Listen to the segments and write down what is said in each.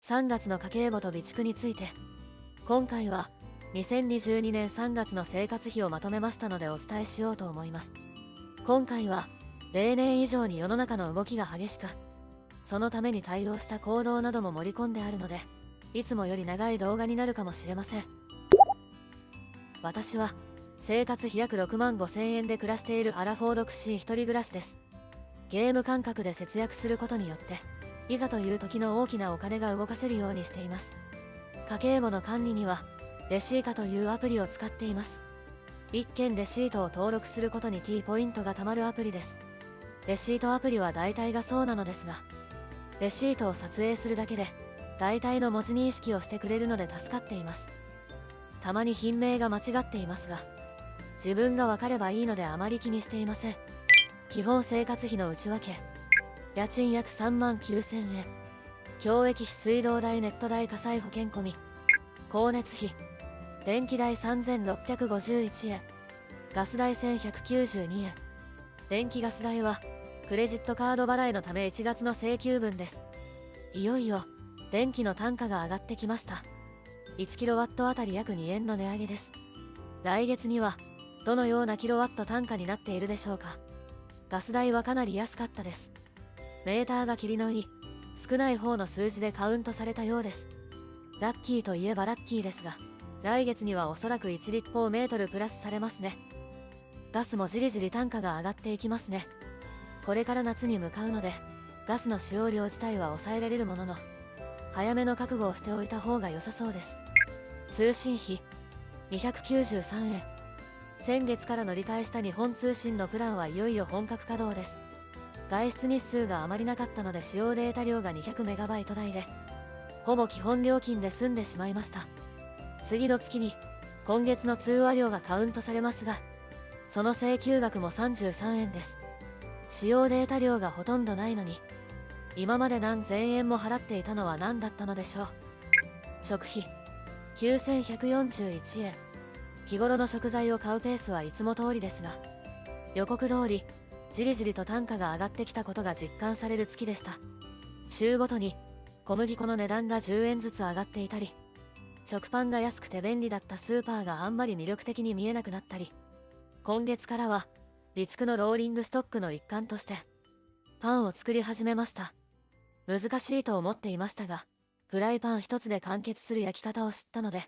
3月の家計簿と備蓄について、今回は2022年3月の生活費をまとめましたのでお伝えしようと思います。今回は例年以上に世の中の動きが激しく、そのために対応した行動なども盛り込んであるので、いつもより長い動画になるかもしれません。私は生活費約6万5千円で暮らしているアラフォー独身一人暮らしです。ゲーム感覚で節約することによって、いざという時の大きなお金が動かせるようにしています。家計簿の管理にはレシーカというアプリを使っています。一件レシートを登録することに T ポイントが貯まるアプリです。レシートアプリは大体がそうなのですが、レシートを撮影するだけで大体の文字認識をしてくれるので助かっています。たまに品名が間違っていますが、自分が分かればいいのであまり気にしていません。基本生活費の内訳、家賃約3万9千円、教育費、水道代、ネット代、火災保険込み、光熱費、電気代3651円、ガス代1192円。電気ガス代はクレジットカード払いのため1月の請求分です。いよいよ電気の単価が上がってきました。1kW あたり約2円の値上げです。来月にはどのようなキロワット単価になっているでしょうか。ガス代はかなり安かったです。メーターが切りのいい少ない方の数字でカウントされたようです。ラッキーといえばラッキーですが、来月にはおそらく1立方メートルプラスされますね。ガスもじりじり単価が上がっていきますね。これから夏に向かうので、ガスの使用量自体は抑えられるものの、早めの覚悟をしておいた方が良さそうです。通信費293円。先月から乗り換えした日本通信のプランはいよいよ本格稼働です。外出日数があまりなかったので使用データ量が 200MB 台で、ほぼ基本料金で済んでしまいました。次の月に今月の通話料がカウントされますが、その請求額も33円です。使用データ量がほとんどないのに、今まで何千円も払っていたのは何だったのでしょう。食費9141円。日頃の食材を買うペースはいつも通りですが、予告通りじりじりと単価が上がってきたことが実感される月でした。週ごとに小麦粉の値段が10円ずつ上がっていたり、食パンが安くて便利だったスーパーがあんまり魅力的に見えなくなったり、今月からは備蓄のローリングストックの一環としてパンを作り始めました。難しいと思っていましたが、フライパン一つで完結する焼き方を知ったので、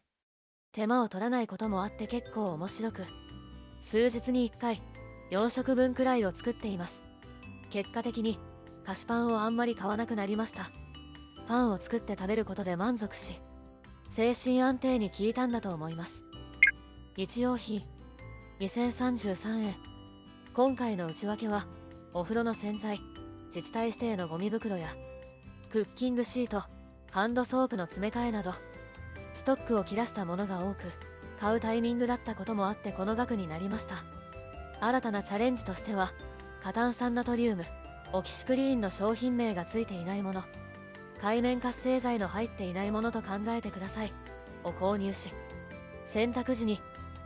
手間を取らないこともあって結構面白く、数日に1回4食分くらいを作っています。結果的に菓子パンをあんまり買わなくなりました。パンを作って食べることで満足し、精神安定に効いたんだと思います。日用品2033円。今回の内訳はお風呂の洗剤、自治体指定のゴミ袋やクッキングシート、ハンドソープの詰め替えなどストックを切らしたものが多く、買うタイミングだったこともあってこの額になりました。新たなチャレンジとしては過炭酸ナトリウム、オキシクリーンの商品名がついていないもの、界面活性剤の入っていないものと考えてくださいを購入し、洗濯時に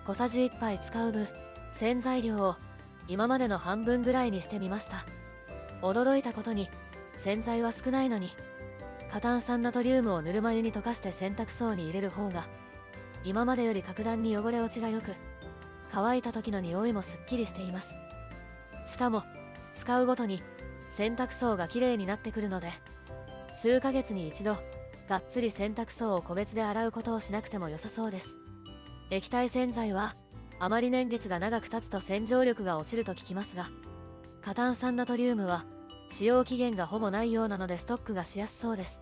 小さじ1杯使う分洗剤量を今までの半分ぐらいにしてみました。驚いたことに洗剤は少ないのに、過炭酸ナトリウムをぬるま湯に溶かして洗濯槽に入れる方が今までより格段に汚れ落ちが良く、乾いた時の匂いもすっきりしています。しかも使うごとに洗濯槽がきれいになってくるので、数ヶ月に一度がっつり洗濯槽を個別で洗うことをしなくても良さそうです。液体洗剤はあまり年月が長く経つと洗浄力が落ちると聞きますが、過炭酸ナトリウムは使用期限がほぼないようなのでストックがしやすそうです。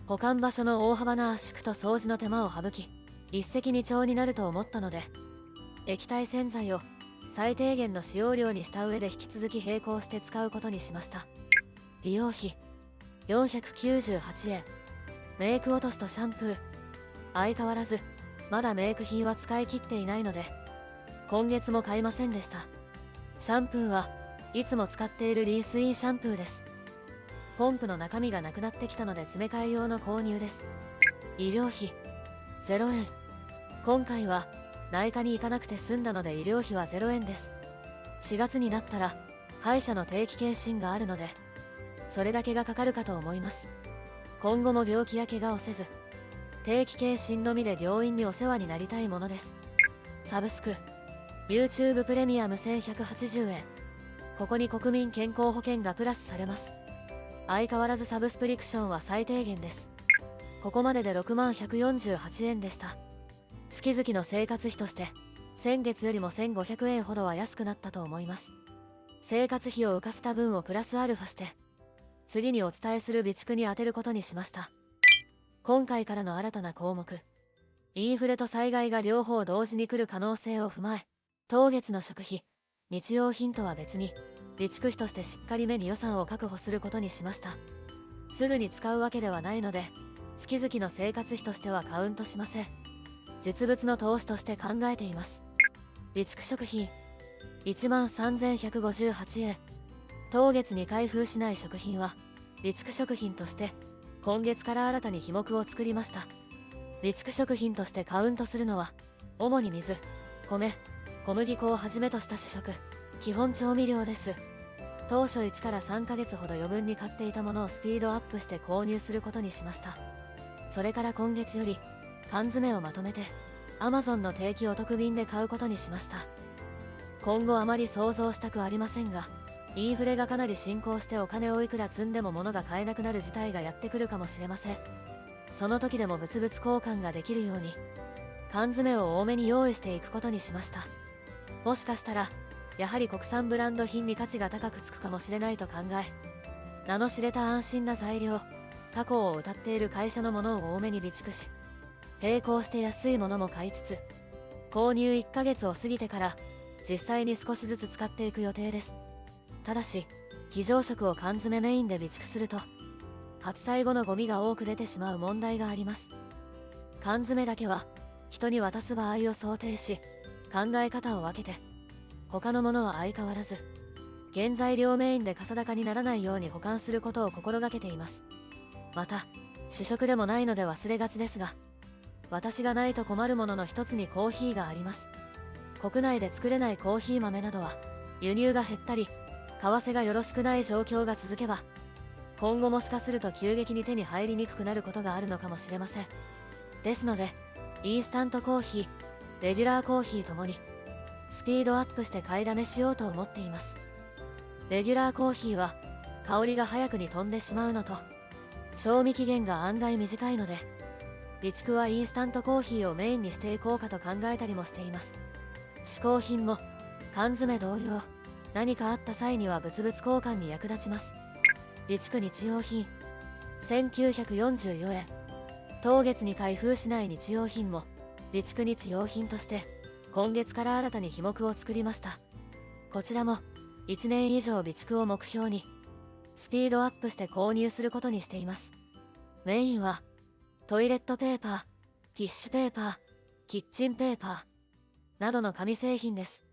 保管場所の大幅な圧縮と掃除の手間を省き、一石二鳥になると思ったので、液体洗剤を最低限の使用量にした上で引き続き並行して使うことにしました。利用費498円。メイク落としとシャンプー。相変わらずまだメイク品は使い切っていないので、今月も買いませんでした。シャンプーはいつも使っているリンスインシャンプーです。ポンプの中身がなくなってきたので詰め替え用の購入です。医療費0円。今回は内科に行かなくて済んだので医療費は0円です。4月になったら歯医者の定期検診があるので、それだけがかかるかと思います。今後も病気や怪我をせず、定期検診のみで病院にお世話になりたいものです。サブスク YouTube プレミアム1180円。ここに国民健康保険がプラスされます。相変わらずサブスクリプションは最低限です。ここまでで6万148円でした。月々の生活費として先月よりも1500円ほどは安くなったと思います。生活費を浮かせた分をプラスアルファして次にお伝えする備蓄に充てることにしました。今回からの新たな項目、インフレと災害が両方同時に来る可能性を踏まえ、当月の食費、日用品とは別に備蓄費としてしっかりめに予算を確保することにしました。すぐに使うわけではないので月々の生活費としてはカウントしません。実物の投資として考えています。備蓄食品1万3158円。当月に開封しない食品は備蓄食品として今月から新たに費目を作りました。備蓄食品としてカウントするのは主に水、米、小麦粉をはじめとした主食、基本調味料です。当初1から3ヶ月ほど余分に買っていたものをスピードアップして購入することにしました。それから今月より缶詰をまとめて Amazon の定期お得便で買うことにしました。今後あまり想像したくありませんが、インフレがかなり進行してお金をいくら積んでも物が買えなくなる事態がやってくるかもしれません。その時でも物々交換ができるように缶詰を多めに用意していくことにしました。もしかしたらやはり国産ブランド品に価値が高くつくかもしれないと考え、名の知れた安心な材料、過去を謳っている会社のものを多めに備蓄し、並行して安いものも買いつつ、購入1ヶ月を過ぎてから実際に少しずつ使っていく予定です。ただし非常食を缶詰メインで備蓄すると発災後のゴミが多く出てしまう問題があります。缶詰だけは人に渡す場合を想定し考え方を分けて、他のものは相変わらず原材料メインでかさ高にならないように保管することを心がけています。また主食でもないので忘れがちですが、私がないと困るものの一つにコーヒーがあります。国内で作れないコーヒー豆などは輸入が減ったり為替がよろしくない状況が続けば、今後もしかすると急激に手に入りにくくなることがあるのかもしれません。ですのでインスタントコーヒー、レギュラーコーヒーともにスピードアップして買いだめしようと思っています。レギュラーコーヒーは香りが早くに飛んでしまうのと賞味期限が案外短いので、備蓄はインスタントコーヒーをメインにしていこうかと考えたりもしています。嗜好品も缶詰同様、何かあった際には物々交換に役立ちます。備蓄日用品1944円。当月に開封しない日用品も備蓄日用品として今月から新たに費目を作りました。こちらも1年以上備蓄を目標にスピードアップして購入することにしています。メインはトイレットペーパー、ティッシュペーパー、キッチンペーパーなどの紙製品です。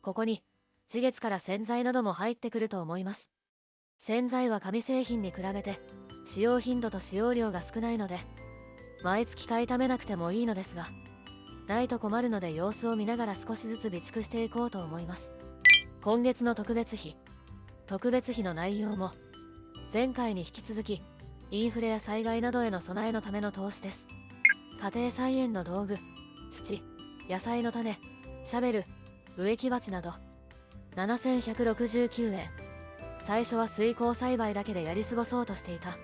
ここに次月から洗剤なども入ってくると思います。洗剤は紙製品に比べて使用頻度と使用量が少ないので毎月買いためなくてもいいのですが、ないと困るので様子を見ながら少しずつ備蓄していこうと思います。今月の特別費の内容も前回に引き続きインフレや災害などへの備えのための投資です。家庭菜園の道具、土、野菜の種、シャベル、植木鉢など7169円。最初は水耕栽培だけでやり過ごそうとしていた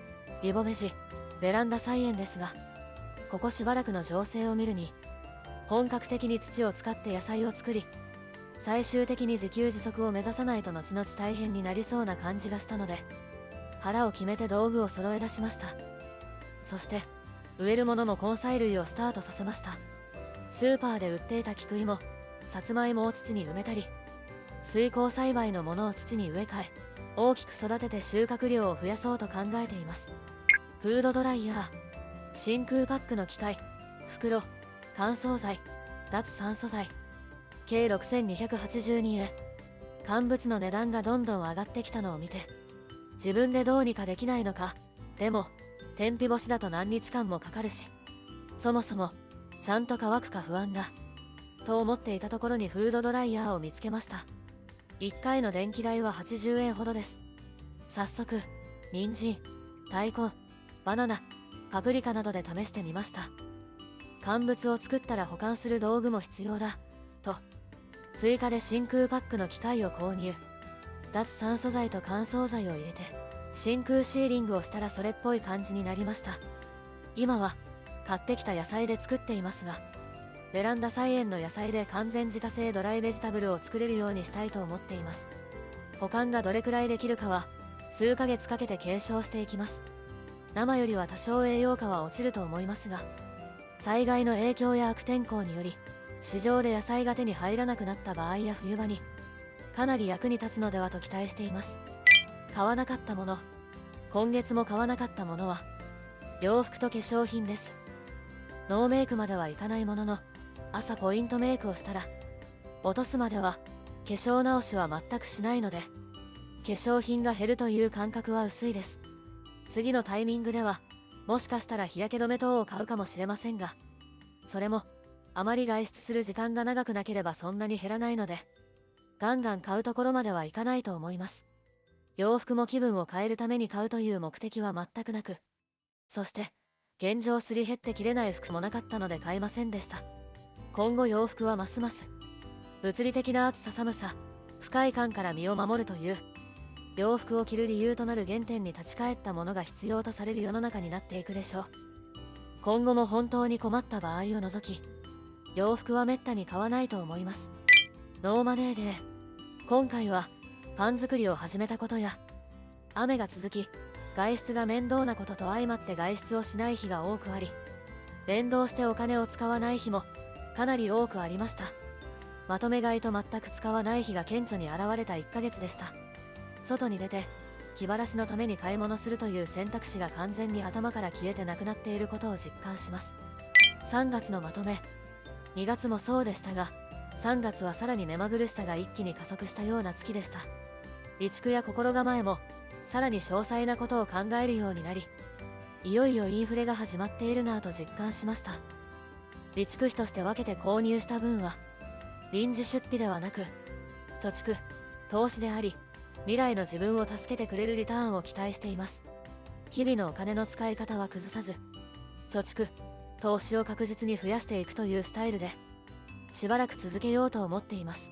リボベジ、ベランダ菜園ですが、ここしばらくの情勢を見るに本格的に土を使って野菜を作り、最終的に自給自足を目指さないと後々大変になりそうな感じがしたので、腹を決めて道具を揃え出しました。そして植えるものも根菜類をスタートさせました。スーパーで売っていた菊芋、さつまいもを土に埋めたり、水耕栽培のものを土に植え替え大きく育てて収穫量を増やそうと考えています。フードドライヤー、真空パックの機械、袋、乾燥剤、脱酸素剤、計6282円。乾物の値段がどんどん上がってきたのを見て、自分でどうにかできないのか。でも天日干しだと何日間もかかるし、そもそもちゃんと乾くか不安だと思っていたところにフードドライヤーを見つけました。1回の電気代は80円ほどです。早速人参、大根、バナナ、パプリカなどで試してみました。乾物を作ったら保管する道具も必要だと追加で真空パックの機械を購入。脱酸素剤と乾燥剤を入れて真空シーリングをしたらそれっぽい感じになりました。今は買ってきた野菜で作っていますが、ベランダ菜園の野菜で完全自家製ドライベジタブルを作れるようにしたいと思っています。保管がどれくらいできるかは数ヶ月かけて検証していきます。生よりは多少栄養価は落ちると思いますが、災害の影響や悪天候により市場で野菜が手に入らなくなった場合や冬場にかなり役に立つのではと期待しています。買わなかったもの、今月も買わなかったものは洋服と化粧品です。ノーメイクまではいかないものの、朝ポイントメイクをしたら落とすまでは化粧直しは全くしないので、化粧品が減るという感覚は薄いです。次のタイミングではもしかしたら日焼け止め等を買うかもしれませんが、それもあまり外出する時間が長くなければそんなに減らないので、ガンガン買うところまではいかないと思います。洋服も気分を変えるために買うという目的は全くなく、そして現状すり減って着れない服もなかったので買いませんでした。今後洋服はますます物理的な暑さ寒さ不快感から身を守るという洋服を着る理由となる原点に立ち返ったものが必要とされる世の中になっていくでしょう。今後も本当に困った場合を除き、洋服はめったに買わないと思います。ノーマネーデー。今回はパン作りを始めたことや、雨が続き外出が面倒なことと相まって外出をしない日が多くあり、連動してお金を使わない日もかなり多くありました。まとめ買いと全く使わない日が顕著に現れた1ヶ月でした。外に出て気晴らしのために買い物するという選択肢が完全に頭から消えてなくなっていることを実感します。3月のまとめ。2月もそうでしたが、3月はさらに目まぐるしさが一気に加速したような月でした。備蓄や心構えもさらに詳細なことを考えるようになり、いよいよインフレが始まっているなぁと実感しました。備蓄費として分けて購入した分は臨時出費ではなく貯蓄、投資であり、未来の自分を助けてくれるリターンを期待しています。日々のお金の使い方は崩さず、貯蓄、投資を確実に増やしていくというスタイルでしばらく続けようと思っています。